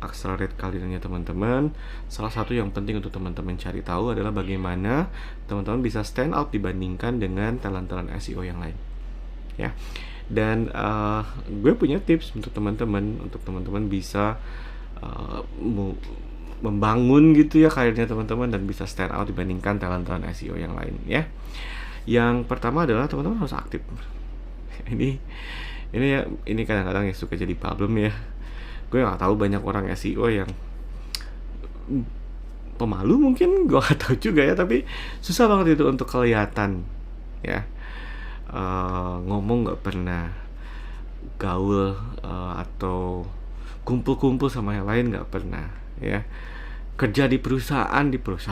accelerate karirnya teman-teman, salah satu yang penting untuk teman-teman cari tahu adalah bagaimana teman-teman bisa stand out dibandingkan dengan talent-talent SEO yang lain, ya. Dan gue punya tips untuk teman-teman bisa membangun gitu ya karirnya teman-teman dan bisa stand out dibandingkan talent-talent SEO yang lain, ya. Yang pertama adalah teman-teman harus aktif. ini ini kadang-kadang ya suka jadi problem ya. Gue nggak tahu banyak orang SEO yang pemalu, mungkin gue nggak tahu juga ya, tapi susah banget itu untuk kelihatan, ya. Ngomong nggak pernah, gaul atau kumpul-kumpul sama yang lain nggak pernah, ya. Kerja di perusahaan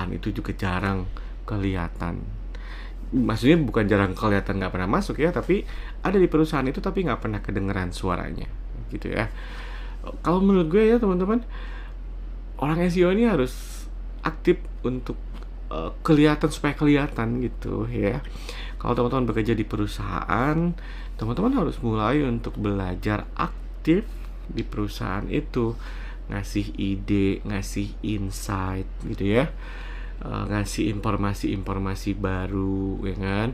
itu juga jarang kelihatan. Maksudnya bukan jarang kelihatan nggak pernah masuk ya, tapi ada di perusahaan itu tapi nggak pernah kedengeran suaranya, gitu ya. Kalau menurut gue ya teman-teman, orang SEO ini harus aktif untuk kelihatan, supaya kelihatan gitu ya. Kalau teman-teman bekerja di perusahaan, teman-teman harus mulai untuk belajar aktif di perusahaan itu, ngasih ide, ngasih insight gitu ya, ngasih informasi-informasi baru, ya kan,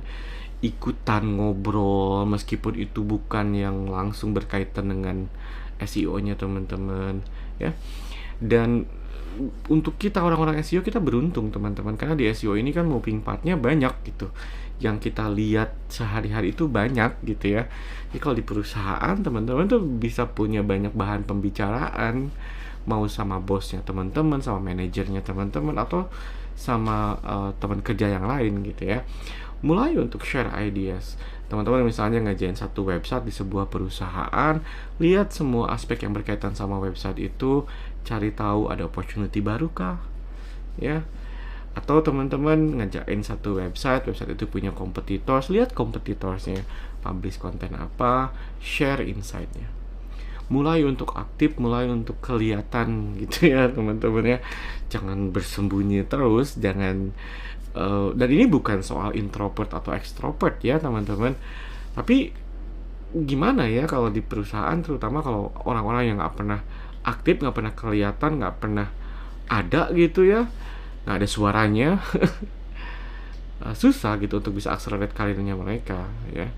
ikutan ngobrol meskipun itu bukan yang langsung berkaitan dengan SEO-nya teman-teman, ya. Dan untuk kita orang-orang SEO, kita beruntung teman-teman, karena di SEO ini kan moving part-nya banyak gitu, yang kita lihat sehari-hari itu banyak gitu ya. Jadi kalau di perusahaan teman-teman tuh bisa punya banyak bahan pembicaraan, mau sama bosnya teman-teman, sama manajernya teman-teman, atau sama teman kerja yang lain gitu ya. Mulai untuk share ideas. Teman-teman misalnya ngerjain satu website di sebuah perusahaan, lihat semua aspek yang berkaitan sama website itu, cari tahu ada opportunity baru kah, ya. Atau teman-teman ngerjain satu website itu punya competitors, lihat competitorsnya publish konten apa, share insight-nya. Mulai untuk aktif, mulai untuk kelihatan gitu ya teman-teman ya. Jangan bersembunyi terus, jangan dan ini bukan soal introvert atau extrovert ya teman-teman. Tapi gimana ya kalau di perusahaan, terutama kalau orang-orang yang nggak pernah aktif, nggak pernah kelihatan, nggak pernah ada gitu ya, nggak ada suaranya, susah gitu untuk bisa accelerate karirnya mereka, ya.